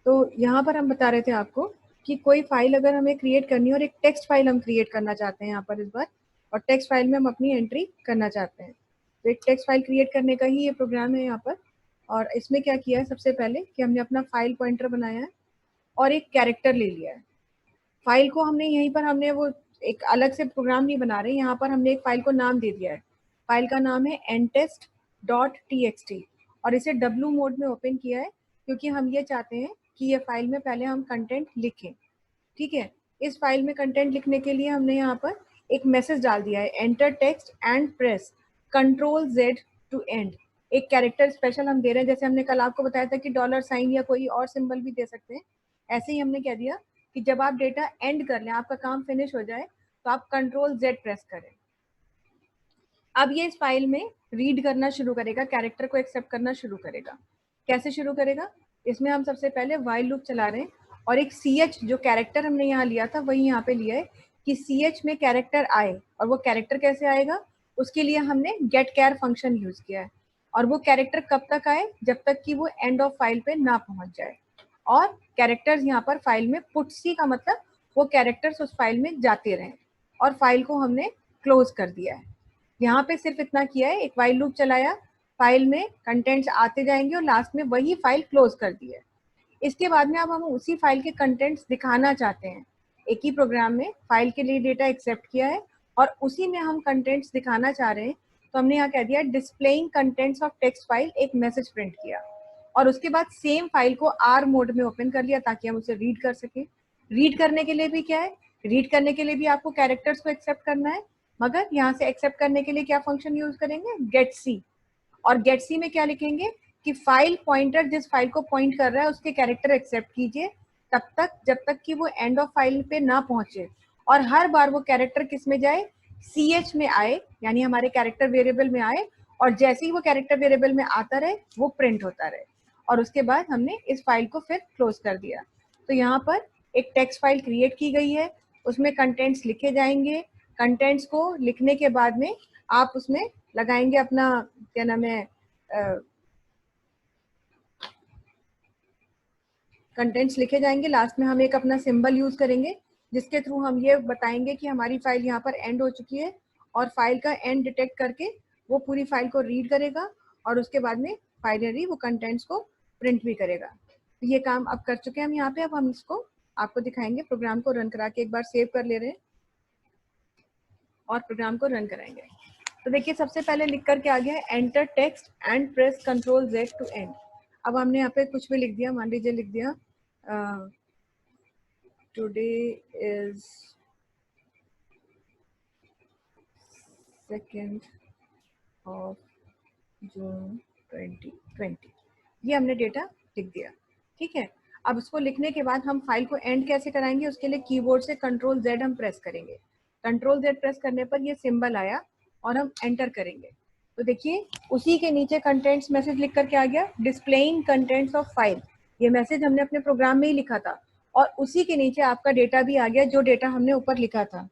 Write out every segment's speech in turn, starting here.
तो यहाँ पर हम बता रहे थे आपको कि कोई फाइल अगर हमें क्रिएट करनी है और एक टेक्स्ट फाइल हम क्रिएट करना चाहते हैं यहाँ पर इस बार, और टेक्स्ट फाइल में हम अपनी एंट्री करना चाहते हैं। तो एक टेक्स्ट फाइल क्रिएट करने का ही ये प्रोग्राम है यहाँ पर। और इसमें क्या किया है सबसे पहले कि हमने अपना फाइल पॉइंटर बनाया है और एक कैरेक्टर ले लिया है। फाइल को हमने यहीं पर हमने वो एक अलग से प्रोग्राम नहीं बना रहे, यहाँ पर हमने एक फाइल को नाम दे दिया है। फाइल का नाम है ntest.txt और इसे W मोड में ओपन किया है क्योंकि हम ये चाहते हैं कि ये फाइल में पहले हम कंटेंट लिखें। ठीक है, इस फाइल में कंटेंट लिखने के लिए हमने यहाँ पर एक मैसेज डाल दिया है, enter text and press Ctrl Z to end. एक कैरेक्टर स्पेशल हम दे रहे हैं, जैसे हमने कल आपको बताया था कि $साइन या कोई और सिंबल भी दे सकते हैं। ऐसे ही हमने कह दिया कि जब आप डेटा एंड कर लें, आपका काम फिनिश हो जाए, तो आप Ctrl Z प्रेस करें। अब ये इस फाइल में रीड करना शुरू करेगा, कैरेक्टर को एक्सेप्ट करना शुरू करेगा। कैसे शुरू करेगा? इसमें हम सबसे पहले वाइल लूप चला रहे हैं और एक ch जो कैरेक्टर हमने यहाँ लिया था वही यहाँ पे लिया है कि ch में कैरेक्टर आए। और वो कैरेक्टर कैसे आएगा, उसके लिए हमने गेट कैर फंक्शन यूज किया है। और वो कैरेक्टर कब तक आए, जब तक कि वो एंड ऑफ फाइल पे ना पहुंच जाए। और कैरेक्टर्स यहाँ पर फाइल में पुट सी का मतलब वो कैरेक्टर्स उस फाइल में जाते रहें। और फाइल को हमने क्लोज कर दिया है। यहाँ पे सिर्फ इतना किया है, एक वाइल लूप चलाया, फाइल में कंटेंट्स आते जाएंगे और लास्ट में वही फाइल क्लोज कर दी है। इसके बाद में अब हम उसी फाइल के कंटेंट्स दिखाना चाहते हैं। एक ही प्रोग्राम में फाइल के लिए डेटा एक्सेप्ट किया है और उसी में हम कंटेंट्स दिखाना चाह रहे हैं। तो हमने यहाँ कह दिया displaying contents of text file, एक मैसेज प्रिंट किया और उसके बाद सेम फाइल को आर मोड में ओपन कर लिया ताकि हम उसे रीड कर सके। रीड करने के लिए भी क्या है, रीड करने के लिए भी आपको कैरेक्टर्स को एक्सेप्ट करना है, मगर यहाँ से एक्सेप्ट करने के लिए क्या फंक्शन यूज करेंगे, गेट सी। और गेट सी में क्या लिखेंगे कि फाइल पॉइंटर जिस फाइल को पॉइंट कर रहा है उसके कैरेक्टर एक्सेप्ट कीजिए तब तक जब तक कि वो एंड ऑफ फाइल पे ना पहुंचे। और हर बार वो कैरेक्टर किस में जाए, ch में आए, यानी हमारे कैरेक्टर वेरिएबल में आए। और जैसे ही वो कैरेक्टर वेरिएबल में आता रहे वो प्रिंट होता रहे। और उसके बाद हमने इस फाइल को फिर क्लोज कर दिया। तो यहाँ पर एक टेक्स्ट फाइल क्रिएट की गई है, उसमें कंटेंट्स लिखे जाएंगे। कंटेंट्स को लिखने के बाद में आप उसमें लगाएंगे अपना क्या नाम है, कंटेंट्स लिखे जाएंगे। लास्ट में हम एक अपना सिंबल यूज करेंगे जिसके थ्रू हम ये बताएंगे कि हमारी फाइल यहाँ पर एंड हो चुकी है। और फाइल का एंड डिटेक्ट करके वो पूरी फाइल को रीड करेगा और उसके बाद में फाइनली वो कंटेंट्स को प्रिंट भी करेगा। तो ये काम अब कर चुके हैं हम यहाँ पे। अब हम इसको आपको दिखाएंगे, प्रोग्राम को रन करा के एक बार सेव कर ले रहे हैं और प्रोग्राम को रन कराएंगे। तो देखिए सबसे पहले लिख करके आ गया है enter text and press Ctrl Z to end. अब हमने यहाँ पे कुछ भी लिख दिया, मान लीजिए लिख दिया टुडे इज 2 जून 2020, ये हमने डेटा लिख दिया। ठीक है, अब उसको लिखने के बाद हम फाइल को एंड कैसे कराएंगे, उसके लिए कीबोर्ड से Ctrl Z हम प्रेस करेंगे। Ctrl Z प्रेस करने पर ये सिंबल आया और हम एंटर करेंगे। तो देखिए उसी के नीचे कंटेंट्स मैसेज लिख करके आ गया, डिस्प्लेइंग कंटेंट्स ऑफ फाइल। ये मैसेज हमने अपने प्रोग्राम में ही लिखा था और उसी के नीचे आपका डेटा भी आ गया, जो डेटा हमने ऊपर लिखा था।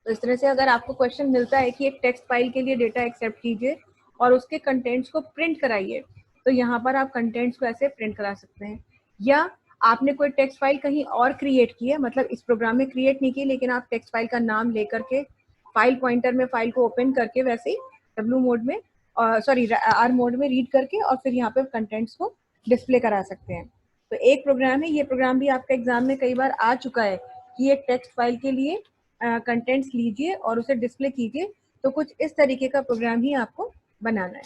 तो इस तरह से अगर आपको क्वेश्चन मिलता है कि एक टेक्स्ट फाइल के लिए डेटा एक्सेप्ट कीजिए और उसके कंटेंट्स को प्रिंट कराइए, तो यहाँ पर आप कंटेंट्स को ऐसे प्रिंट करा सकते हैं। या आपने कोई टेक्स्ट फाइल कहीं और क्रिएट की है, मतलब इस प्रोग्राम में क्रिएट नहीं की, लेकिन आप टेक्स्ट फाइल का नाम लेकर के फाइल पॉइंटर में फाइल को ओपन करके वैसे ही W मोड में सॉरी R मोड में रीड करके और फिर यहाँ पे कंटेंट्स को डिस्प्ले करा सकते हैं। तो एक प्रोग्राम है, ये प्रोग्राम भी आपका एग्जाम में कई बार आ चुका है कि एक टेक्स्ट फाइल के लिए कंटेंट्स लीजिए और उसे डिस्प्ले कीजिए। तो कुछ इस तरीके का प्रोग्राम ही आपको बनाना है।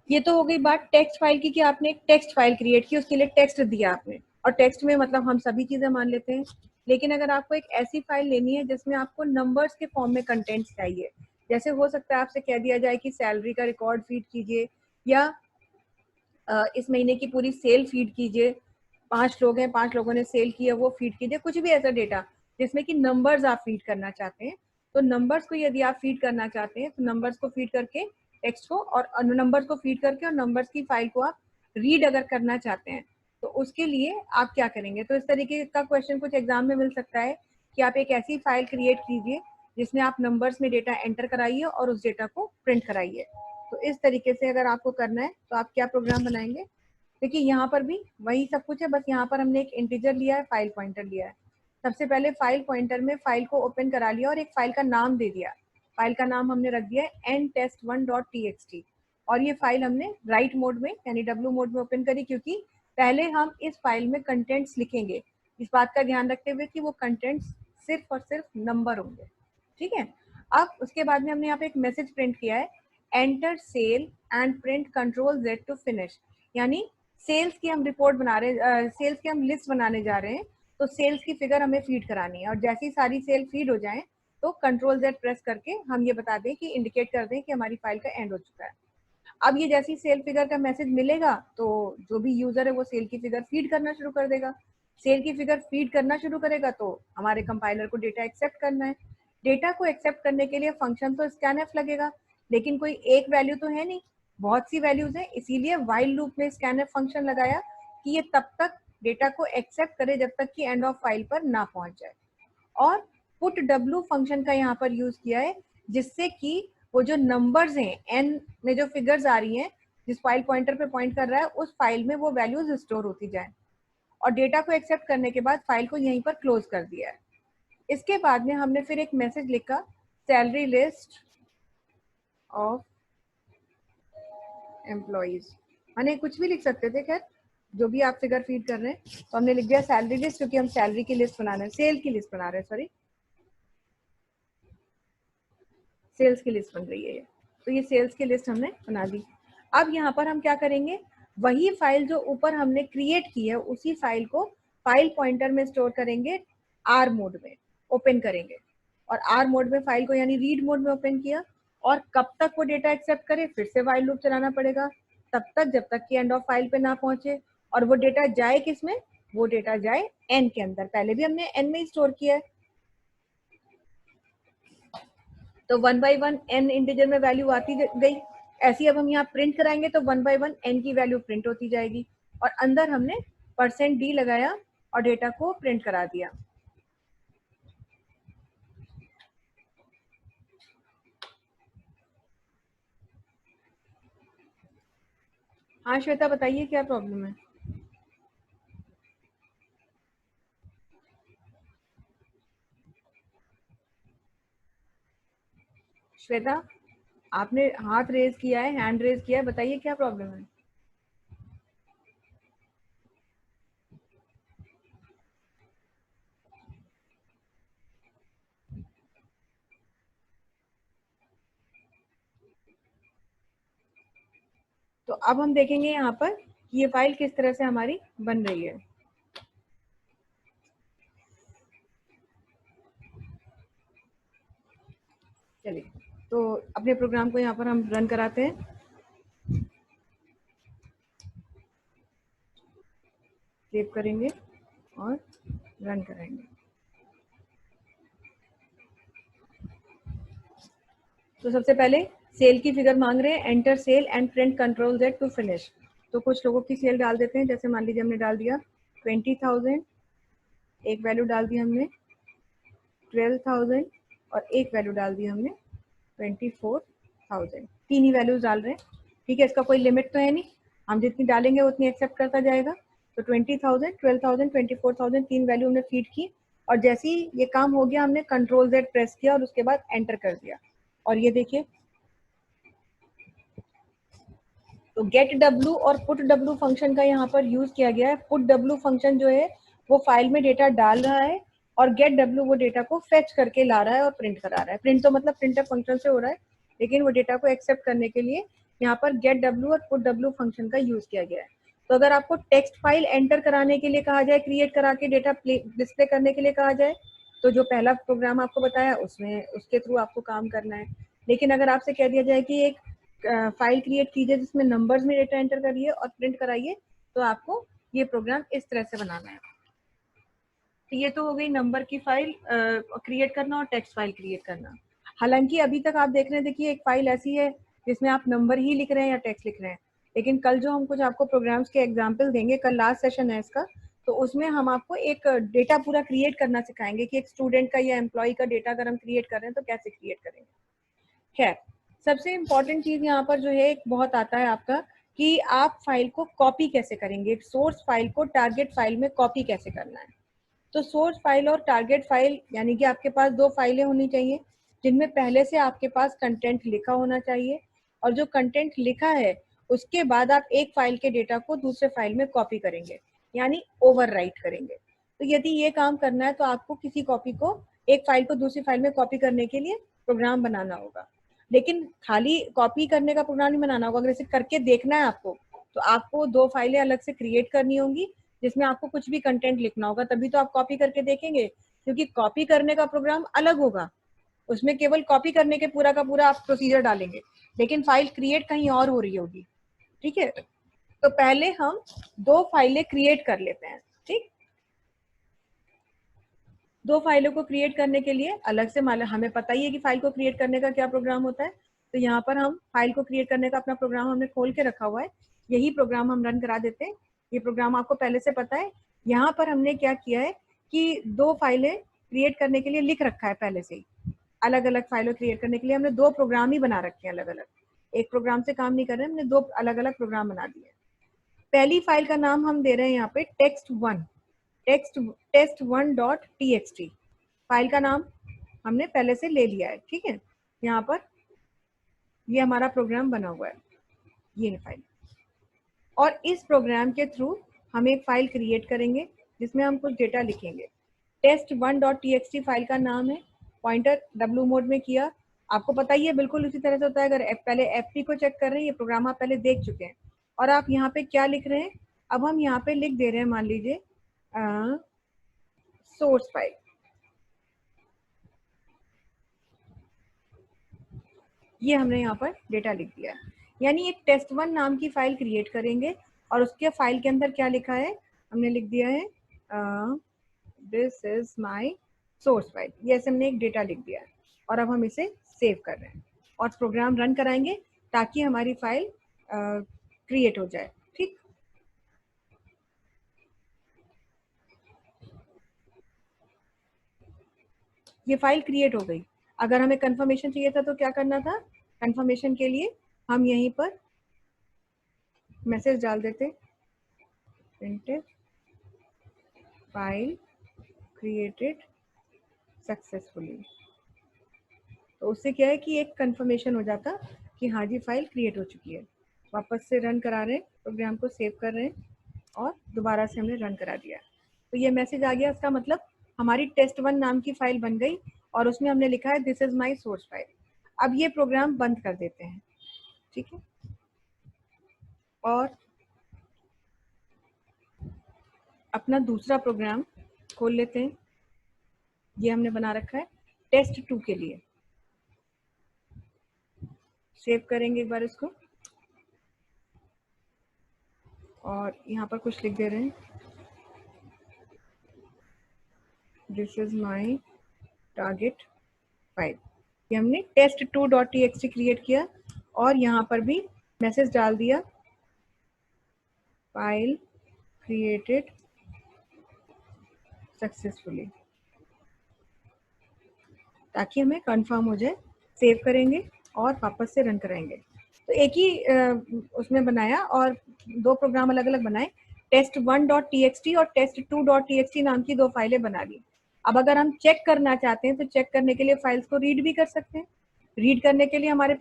ये तो हो गई बात टेक्स्ट फाइल की कि आपने एक टेक्स्ट फाइल क्रिएट की, उसके लिए टेक्स्ट दिया आपने, और टेक्स्ट में मतलब हम सभी चीजें मान लेते हैं। लेकिन अगर आपको एक ऐसी फाइल लेनी है जिसमें आपको नंबर्स के फॉर्म में कंटेंट्स चाहिए, जैसे हो सकता है आपसे कह दिया जाए कि सैलरी का रिकॉर्ड फीड कीजिए या इस महीने की पूरी सेल फीड कीजिए, 5 लोग हैं, 5 लोगों ने सेल किया, वो फीड कीजिए, कुछ भी ऐसा डेटा जिसमें कि नंबर्स आप फीड करना चाहते हैं। तो नंबर्स को यदि आप फीड करना चाहते हैं तो नंबर्स को फीड करके टेक्स्ट को, और नंबर्स को फीड करके और नंबर्स की फाइल को आप रीड अगर करना चाहते हैं तो उसके लिए आप क्या करेंगे। तो इस तरीके का क्वेश्चन कुछ एग्जाम में मिल सकता है कि आप एक ऐसी फाइल क्रिएट कीजिए जिसमें आप नंबर्स में डेटा एंटर कराइए और उस डेटा को प्रिंट कराइए। तो इस तरीके से अगर आपको करना है तो आप क्या प्रोग्राम बनाएंगे। देखिए यहाँ पर भी वही सब कुछ है, बस यहाँ पर हमने एक इंटीजर लिया है, फाइल पॉइंटर लिया है। सबसे पहले फाइल पॉइंटर में फाइल को ओपन करा लिया और एक फाइल का नाम दे दिया। फाइल का नाम हमने रख दिया है ntest1.txt और ये फाइल हमने राइट मोड में यानी डब्ल्यू मोड में ओपन करी, क्योंकि पहले हम इस फाइल में कंटेंट्स लिखेंगे, इस बात का ध्यान रखते हुए कि वो कंटेंट्स सिर्फ और सिर्फ नंबर होंगे। ठीक है। अब उसके बाद में हमने यहाँ पे एक मैसेज प्रिंट किया है, enter sale and print control Z to finish, यानी सेल्स की हम रिपोर्ट बना रहे, सेल्स की हम लिस्ट बनाने जा रहे हैं, तो सेल्स की फिगर हमें फीड करानी है और जैसे ही सारी सेल फीड हो जाए तो कंट्रोल Z प्रेस करके हम ये बता दें कि इंडिकेट कर दें कि हमारी फाइल का एंड हो चुका है। अब ये जैसी सेल फिगर का मैसेज मिलेगा तो जो भी यूजर है वो सेल की फिगर फीड करना शुरू कर देगा। सेल की फिगर फीड करना शुरू करेगा तो हमारे कंपाइलर को डेटा एक्सेप्ट करना है। डेटा को एक्सेप्ट करने के लिए फंक्शन तो स्कैनफ लगेगा, लेकिन कोई एक वैल्यू तो है नहीं, बहुत सी वैल्यूज है, इसीलिए व्हाइल लूप में स्कैनफ फंक्शन लगाया कि ये तब तक डेटा को एक्सेप्ट करे जब तक कि एंड ऑफ फाइल पर ना पहुंच जाए। और पुट डब्ल्यू फंक्शन का यहाँ पर यूज किया है, जिससे कि वो जो नंबर्स हैं एन में जो फिगर्स आ रही हैं जिस फाइल पॉइंटर पे पॉइंट कर रहा है उस फाइल में वो वैल्यूज स्टोर होती जाए। और डेटा को एक्सेप्ट करने के बाद फाइल को यहीं पर क्लोज कर दिया है। इसके बाद में हमने फिर एक मैसेज लिखा, सैलरी लिस्ट ऑफ एम्प्लॉइज, माने कुछ भी लिख सकते थे, खैर जो भी आप फिगर फीड कर रहे हैं, तो हमने लिख दिया सैलरी लिस्ट, क्योंकि हम सैलरी की लिस्ट बना रहे हैं, सेल की लिस्ट बना रहे हैं, सॉरी सेल्स की लिस्ट बन रही है ये, तो ये सेल्स की लिस्ट हमने बना दी। अब यहाँ पर हम क्या करेंगे, वही फाइल जो ऊपर हमने क्रिएट की है उसी फाइल को फाइल पॉइंटर में स्टोर करेंगे, आर मोड में ओपन करेंगे। और आर मोड में फाइल को यानी रीड मोड में ओपन किया, और कब तक वो डेटा एक्सेप्ट करे, फिर से वाइल लूप चलाना पड़ेगा, तब तक जब तक कि एंड ऑफ फाइल पे ना पहुंचे। और वो डेटा जाए किस में, वो डेटा जाए एन के अंदर, पहले भी हमने एन में ही स्टोर किया है। तो 1 बाई 1 एन इंटीजर में वैल्यू आती गई, ऐसी अब हम यहाँ प्रिंट कराएंगे तो 1 बाई 1 एन की वैल्यू प्रिंट होती जाएगी। और अंदर हमने %d लगाया और डेटा को प्रिंट करा दिया। हाँ श्वेता बताइए क्या प्रॉब्लम है। श्वेता आपने हाथ रेज किया है, हैंड रेज किया है, बताइए क्या प्रॉब्लम है। तो अब हम देखेंगे यहाँ पर कि ये फाइल किस तरह से हमारी बन रही है। चलिए तो अपने प्रोग्राम को यहाँ पर हम रन कराते हैं। सेव करेंगे और रन करेंगे। तो सबसे पहले सेल की फिगर मांग रहे हैं, enter sale and print control Z to finish. तो कुछ लोगों की सेल डाल देते हैं, जैसे मान लीजिए हमने डाल दिया 20,000, एक वैल्यू डाल दी हमने 12,000 और एक वैल्यू डाल दी हमने 24,000। तीन ही वैल्यूज डाल रहे हैं। ठीक है, इसका कोई लिमिट तो है नहीं, हम जितनी डालेंगे उतनी एक्सेप्ट करता जाएगा। तो 20,000, 12,000, 24,000 तीन वैल्यू हमने फीड की, और जैसे ही ये काम हो गया हमने कंट्रोल Z प्रेस किया और उसके बाद एंटर कर दिया। और ये देखिए, तो गेट डब्ल्यू और पुट डब्ल्यू फंक्शन का यहाँ पर यूज किया गया है। पुट डब्ल्यू फंक्शन जो है वो फाइल में डेटा डाल रहा है, और गेट डब्ल्यू वो डेटा को फेच करके ला रहा है और प्रिंट करा रहा है। प्रिंट तो मतलब प्रिंटर फंक्शन से हो रहा है, लेकिन वो डेटा को एक्सेप्ट करने के लिए यहाँ पर गेट डब्ल्यू और पुट डब्ल्यू फंक्शन का यूज किया गया है। तो अगर आपको टेक्स्ट फाइल एंटर कराने के लिए कहा जाए, क्रिएट करा के डेटा डिस्प्ले करने के लिए कहा जाए, तो जो पहला प्रोग्राम आपको बताया उसमें उसके थ्रू आपको काम करना है। लेकिन अगर आपसे कह दिया जाए कि एक फाइल क्रिएट कीजिए जिसमें नंबर्स में डेटा एंटर करिए और प्रिंट कराइए, तो आपको ये प्रोग्राम इस तरह से बनाना है। तो ये तो हो गई नंबर की फाइल क्रिएट करना और टेक्स्ट फाइल क्रिएट करना। हालांकि अभी तक आप देख रहे हैं, देखिए एक फाइल ऐसी है जिसमें आप नंबर ही लिख रहे हैं या टेक्स्ट लिख रहे हैं, लेकिन कल जो हम कुछ आपको प्रोग्राम्स के एग्जाम्पल देंगे, कल लास्ट सेशन है इसका, तो उसमें हम आपको एक डेटा पूरा क्रिएट करना सिखाएंगे कि एक स्टूडेंट का या एम्प्लॉय का डेटा अगर हम क्रिएट कर रहे हैं तो कैसे क्रिएट करेंगे। खैर, सबसे इम्पोर्टेंट चीज यहाँ पर जो है एक बहुत आता है आपका कि आप फाइल को कॉपी कैसे करेंगे, सोर्स फाइल को टारगेट फाइल में कॉपी कैसे करना है। तो सोर्स फाइल और टारगेट फाइल यानी कि आपके पास दो फाइलें होनी चाहिए जिनमें पहले से आपके पास कंटेंट लिखा होना चाहिए, और जो कंटेंट लिखा है उसके बाद आप एक फाइल के डेटा को दूसरे फाइल में कॉपी करेंगे, यानी ओवरराइट करेंगे। तो यदि ये काम करना है तो आपको किसी कॉपी को, एक फाइल को दूसरी फाइल में कॉपी करने के लिए प्रोग्राम बनाना होगा। लेकिन खाली कॉपी करने का प्रोग्राम नहीं बनाना होगा, अगर इसे करके देखना है आपको तो आपको दो फाइलें अलग से क्रिएट करनी होंगी जिसमें आपको कुछ भी कंटेंट लिखना होगा, तभी तो आप कॉपी करके देखेंगे। क्योंकि कॉपी करने का प्रोग्राम अलग होगा, उसमें केवल कॉपी करने के पूरा का पूरा आप प्रोसीजर डालेंगे, लेकिन फाइल क्रिएट कहीं और हो रही होगी। ठीक है, तो पहले हम दो फाइलें क्रिएट कर लेते हैं। ठीक, दो फाइलों को क्रिएट करने के लिए अलग से हमें पता ही है कि फाइल को क्रिएट करने का क्या प्रोग्राम होता है। तो यहाँ पर हम फाइल को क्रिएट करने का अपना प्रोग्राम हमने खोल के रखा हुआ है, यही प्रोग्राम हम रन करा देते हैं। ये प्रोग्राम आपको पहले से पता है। यहाँ पर हमने क्या किया है कि दो फाइलें क्रिएट करने के लिए लिख रखा है पहले से ही। अलग अलग फाइलें क्रिएट करने के लिए हमने दो प्रोग्राम ही बना रखे हैं अलग अलग, एक प्रोग्राम से काम नहीं कर रहे, हमने दो अलग अलग प्रोग्राम बना दिए। पहली फाइल का नाम हम दे रहे हैं यहाँ पे टेक्स्ट1, test1.txt। फाइल का नाम हमने पहले से ले लिया है। ठीक है, यहाँ पर ये हमारा प्रोग्राम बना हुआ है, ये है फाइल। और इस प्रोग्राम के थ्रू हम एक फाइल क्रिएट करेंगे जिसमें हम कुछ डेटा लिखेंगे। test1.txt फाइल का नाम है, पॉइंटर w मोड में किया। आपको पता ही है बिल्कुल उसी तरह से होता है। अगर पहले fp को चेक कर रहे हैं, ये प्रोग्राम आप पहले देख चुके हैं। और आप यहाँ पे क्या लिख रहे हैं, अब हम यहाँ पे लिख दे रहे हैं, मान लीजिए सोर्स फाइल। ये हमने यहाँ पर डेटा लिख दिया है, यानी एक test1 नाम की फाइल क्रिएट करेंगे और उसके फाइल के अंदर क्या लिखा है, हमने लिख दिया है this is my source file. ये ऐसे हमने एक डेटा लिख दिया है और अब हम इसे सेव कर रहे हैं और प्रोग्राम रन कराएंगे ताकि हमारी फाइल क्रिएट हो जाए। ठीक, ये फाइल क्रिएट हो गई। अगर हमें कंफर्मेशन चाहिए था तो क्या करना था, कंफर्मेशन के लिए हम यहीं पर मैसेज डाल देते, प्रिंटेड फाइल क्रिएटेड सक्सेसफुली। तो उससे क्या है कि एक कंफर्मेशन हो जाता कि हाँ जी फाइल क्रिएट हो चुकी है। वापस से रन करा रहे हैं, प्रोग्राम को सेव कर रहे हैं और दोबारा से हमने रन करा दिया। तो ये मैसेज आ गया, इसका मतलब हमारी test1 नाम की फाइल बन गई और उसमें हमने लिखा है this is my source file. अब ये प्रोग्राम बंद कर देते हैं। ठीक है, और अपना दूसरा प्रोग्राम खोल लेते हैं। ये हमने बना रखा है test2 के लिए। सेव करेंगे एक बार इसको और यहाँ पर कुछ लिख दे रहे हैं, this is my target file. ये हमने test2.txt क्रिएट किया और यहाँ पर भी मैसेज डाल दिया फाइल क्रिएटेड सक्सेसफुली, ताकि हमें कंफर्म हो जाए। सेव करेंगे और वापस से रन कराएंगे। तो एक ही उसमें बनाया और दो प्रोग्राम अलग अलग बनाए, test1.txt और test2.txt नाम की दो फाइलें बना ली। अब अगर हम चेक करना चाहते हैं तो चेक करने के लिए फाइल्स को रीड भी कर सकते हैं। रीड करने के लिए हमारे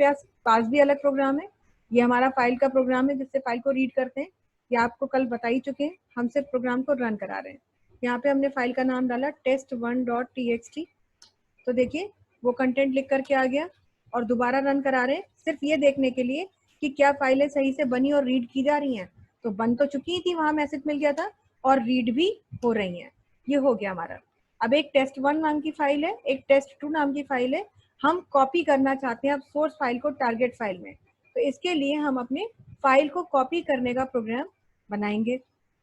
पास भी अलग प्रोग्राम है। ये हमारा फाइल का प्रोग्राम है जिससे फाइल को रीड करते हैं। ये आपको कल बता ही चुके हैं, हम सिर्फ प्रोग्राम को रन करा रहे हैं। यहाँ पे हमने फाइल का नाम डाला test1.txt। तो देखिए वो कंटेंट लिख करके आ गया और दोबारा रन करा रहे हैं सिर्फ ये देखने के लिए कि क्या फाइलें सही से बनी और रीड की जा रही हैं। तो बन तो चुकी थी, वहां मैसेज मिल गया था, और रीड भी हो रही हैं। ये हो गया हमारा। अब एक test1 नाम की फाइल है, एक test2 नाम की फाइल है, हम कॉपी करना चाहते हैं अब सोर्स फाइल को टारगेट फाइल में। तो इसके लिए हम अपने फाइल को कॉपी करने का प्रोग्राम बनाएंगे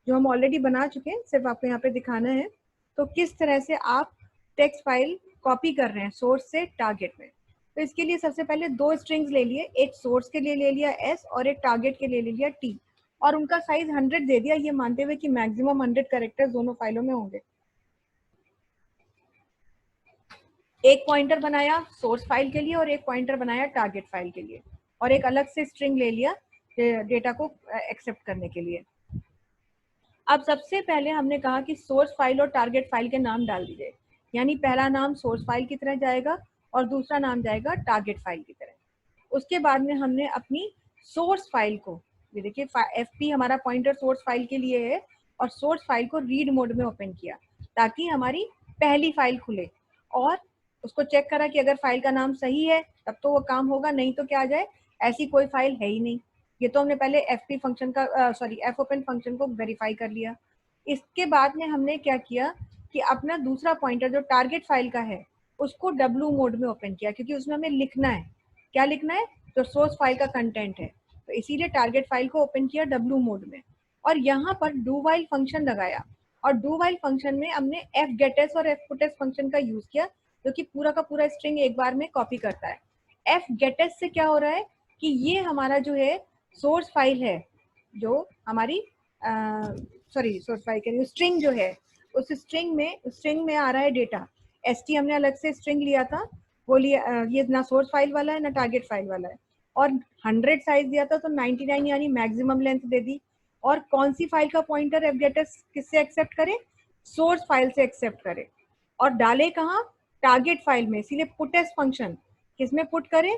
जो हम ऑलरेडी बना चुके हैं, सिर्फ आपको यहाँ पे दिखाना है। तो किस तरह से आप टेक्स्ट फाइल कॉपी कर रहे हैं सोर्स से टारगेट में। तो इसके लिए सबसे पहले दो स्ट्रिंग्स ले लिए, एक सोर्स के लिए ले लिया s और एक टारगेट के लिए ले लिया t, और उनका साइज 100 दे दिया, ये मानते हुए कि मैक्सिमम 100 कैरेक्टर्स दोनों फाइलों में होंगे। एक पॉइंटर बनाया सोर्स फाइल के लिए और एक पॉइंटर बनाया टारगेट फाइल के लिए, और एक अलग से स्ट्रिंग ले लिया डेटा को एक्सेप्ट करने के लिए। अब सबसे पहले हमने कहा कि सोर्स फाइल और टारगेट फाइल के नाम डाल दीजिए, यानी पहला नाम सोर्स फाइल की तरह जाएगा और दूसरा नाम जाएगा टारगेट फाइल की तरह। उसके बाद में हमने अपनी सोर्स फाइल को, ये देखिए एफपी हमारा पॉइंटर सोर्स फाइल के लिए है, और सोर्स फाइल को रीड मोड में ओपन किया ताकि हमारी पहली फाइल खुले, और उसको चेक करा कि अगर फाइल का नाम सही है तब तो वो काम होगा, नहीं तो क्या आ जाए, ऐसी कोई फाइल है ही नहीं। ये तो हमने पहले एफपी फंक्शन का सॉरी एफ ओपन फंक्शन को वेरीफाई कर लिया। इसके बाद में हमने क्या किया कि अपना दूसरा पॉइंटर जो टारगेट फाइल का है उसको डब्ल्यू मोड में ओपन किया, क्योंकि उसमें हमें लिखना है, क्या लिखना है, जो सोर्स फाइल का कंटेंट है, तो इसीलिए टारगेट फाइल को ओपन किया डब्ल्यू मोड में। और यहाँ पर डू वाइल फंक्शन लगाया, और डू वाइल फंक्शन में हमने एफ गेटेस और एफ पुटेस फंक्शन का यूज किया, जो कि पूरा का पूरा स्ट्रिंग एक बार में कॉपी करता है। एफ गेटेस से क्या हो रहा है कि ये हमारा जो है सोर्स फाइल है, जो हमारी सॉरी सोर्स फाइल के स्ट्रिंग जो है, उस स्ट्रिंग में आ रहा है डेटा। एसटी हमने अलग से स्ट्रिंग लिया था, वो लिया, ये ना सोर्स फाइल वाला है ना टारगेट फाइल वाला है। और 100 साइज दिया था तो 99 यानी मैक्सिमम लेंथ दे दी। और कौन सी फाइल का पॉइंटर एफगेटस किससे एक्सेप्ट करे, सोर्स फाइल से एक्सेप्ट करे, और डाले कहाँ, टारगेट फाइल में, इसीलिए पुटेस फंक्शन किसमें पुट करे,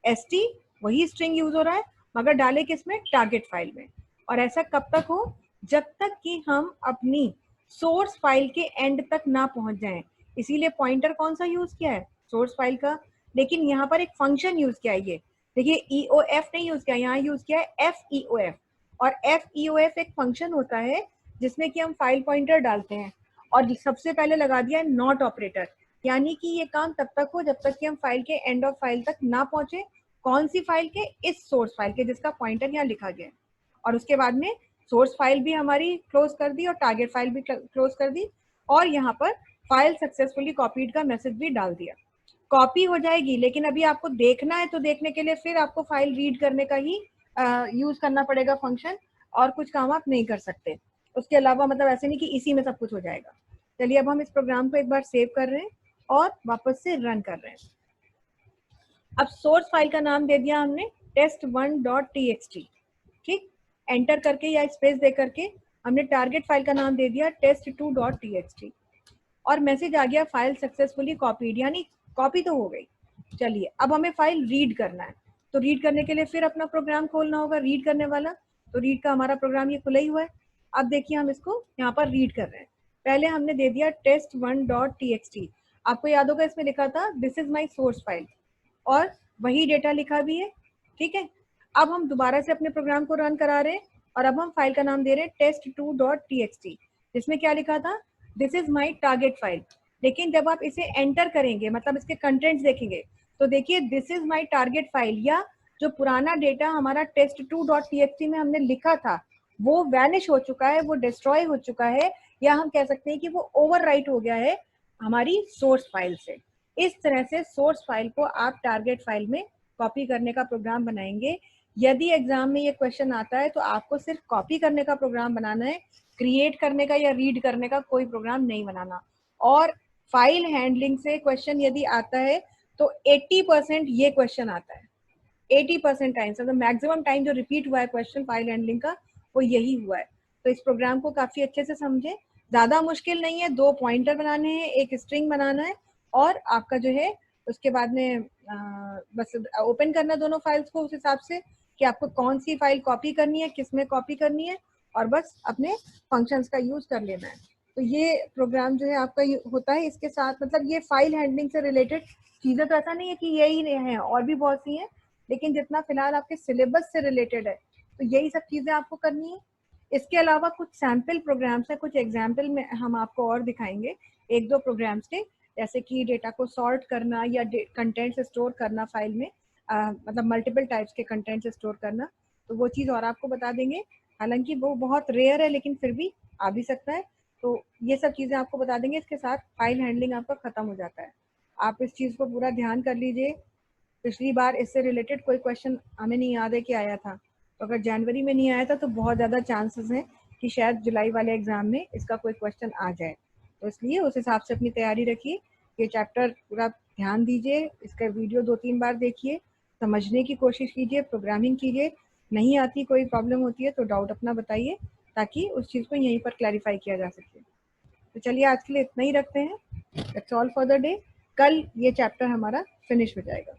एसटी, वही स्ट्रिंग यूज हो रहा है मगर डाले किसमें, टारगेट फाइल में। और ऐसा कब तक हो, जब तक कि हम अपनी सोर्स फाइल के एंड तक ना पहुंच जाएं। इसीलिए पॉइंटर कौन सा यूज किया है, सोर्स फाइल का, लेकिन यहाँ पर एक फंक्शन यूज किया है। ये देखिए EOF नहीं यूज किया, यहाँ यूज किया है FEOF। और FEOF एक फंक्शन होता है जिसमें कि हम फाइल पॉइंटर डालते हैं, और सबसे पहले लगा दिया है नॉट ऑपरेटर, यानी कि ये काम तब तक हो जब तक कि हम फाइल के एंड ऑफ फाइल तक ना पहुंचे। कौन सी फाइल के, इस सोर्स फाइल के जिसका पॉइंटर यहाँ लिखा गया है। और उसके बाद में सोर्स फाइल भी हमारी क्लोज कर दी और टारगेट फाइल भी क्लोज कर दी, और यहाँ पर फाइल सक्सेसफुली कॉपीड का मैसेज भी डाल दिया। कॉपी हो जाएगी, लेकिन अभी आपको देखना है तो देखने के लिए फिर आपको फाइल रीड करने का ही यूज करना पड़ेगा फंक्शन, और कुछ काम आप नहीं कर सकते उसके अलावा, मतलब ऐसे नहीं कि इसी में सब कुछ हो जाएगा। चलिए अब हम इस प्रोग्राम को एक बार सेव कर रहे हैं और वापस से रन कर रहे हैं। अब सोर्स फाइल का नाम दे दिया हमने test1.txt, ठीक, एंटर करके या स्पेस दे करके हमने टारगेट फाइल का नाम दे दिया test2.txt, और मैसेज आ गया फाइल सक्सेसफुली कॉपीड, यानी कॉपी तो हो गई। चलिए अब हमें फाइल रीड करना है, तो रीड करने के लिए फिर अपना प्रोग्राम खोलना होगा, रीड करने वाला। तो रीड का हमारा प्रोग्राम ये खुला ही हुआ है। अब देखिए हम इसको यहाँ पर रीड कर रहे हैं। पहले हमने दे दिया test1.txt, आपको याद होगा इसमें लिखा था this is my source file, और वही डेटा लिखा भी है, ठीक है। अब हम दोबारा से अपने प्रोग्राम को रन करा रहे हैं, और अब हम फाइल का नाम दे रहे हैं test2.txt, जिसमें क्या लिखा था, this is my target file. लेकिन जब आप इसे एंटर करेंगे, मतलब इसके कंटेंट्स देखेंगे, तो देखिए this is my target file, या जो पुराना डेटा हमारा test2.txt में हमने लिखा था वो वैनिश हो चुका है, वो डिस्ट्रॉय हो चुका है, या हम कह सकते हैं कि वो ओवरराइट हो गया है हमारी सोर्स फाइल से। इस तरह से सोर्स फाइल को आप टारगेट फाइल में कॉपी करने का प्रोग्राम बनाएंगे। यदि एग्जाम में ये क्वेश्चन आता है तो आपको सिर्फ कॉपी करने का प्रोग्राम बनाना है, क्रिएट करने का या रीड करने का कोई प्रोग्राम नहीं बनाना। और फाइल हैंडलिंग से क्वेश्चन यदि आता है तो 80% ये क्वेश्चन आता है, 80% टाइम, मतलब मैक्सिमम टाइम जो रिपीट हुआ है क्वेश्चन फाइल हैंडलिंग का वो यही हुआ है। तो इस प्रोग्राम को काफी अच्छे से समझे, ज्यादा मुश्किल नहीं है, 2 पॉइंटर बनाने हैं, एक स्ट्रिंग बनाना है, और आपका जो है उसके बाद में बस ओपन करना दोनों फाइल्स को उस हिसाब से कि आपको कौन सी फाइल कॉपी करनी है, किस में कॉपी करनी है, और बस अपने फंक्शंस का यूज कर लेना है। तो ये प्रोग्राम जो है आपका होता है। इसके साथ मतलब ये फाइल हैंडलिंग से रिलेटेड चीजें तो ऐसा नहीं है कि यही है, और भी बहुत सी हैं, लेकिन जितना फिलहाल आपके सिलेबस से रिलेटेड है तो यही सब चीजें आपको करनी है। इसके अलावा कुछ सैम्पल प्रोग्राम्स हैं, कुछ एग्जाम्पल में हम आपको और दिखाएंगे, 1-2 प्रोग्राम्स के, जैसे कि डेटा को सॉर्ट करना या कंटेंट्स स्टोर करना फाइल में, मतलब मल्टीपल टाइप्स के कंटेंट्स स्टोर करना, तो वो चीज़ और आपको बता देंगे। हालांकि वो बहुत रेयर है लेकिन फिर भी आ भी सकता है, तो ये सब चीज़ें आपको बता देंगे। इसके साथ फाइल हैंडलिंग आपका ख़त्म हो जाता है। आप इस चीज़ को पूरा ध्यान कर लीजिए। पिछली बार इससे रिलेटेड कोई क्वेश्चन हमें नहीं याद है कि आया था, तो अगर जनवरी में नहीं आया था तो बहुत ज़्यादा चांसेस हैं कि शायद जुलाई वाले एग्जाम में इसका कोई क्वेश्चन आ जाए। तो इसलिए उस हिसाब से अपनी तैयारी रखिए। ये चैप्टर पूरा ध्यान दीजिए, इसका वीडियो 2-3 बार देखिए, समझने की कोशिश कीजिए, प्रोग्रामिंग कीजिए, नहीं आती, कोई प्रॉब्लम होती है तो डाउट अपना बताइए, ताकि उस चीज़ को यहीं पर क्लैरिफाई किया जा सके। तो चलिए आज के लिए इतना ही रखते हैं। That's all for the day. कल ये चैप्टर हमारा फिनिश हो जाएगा।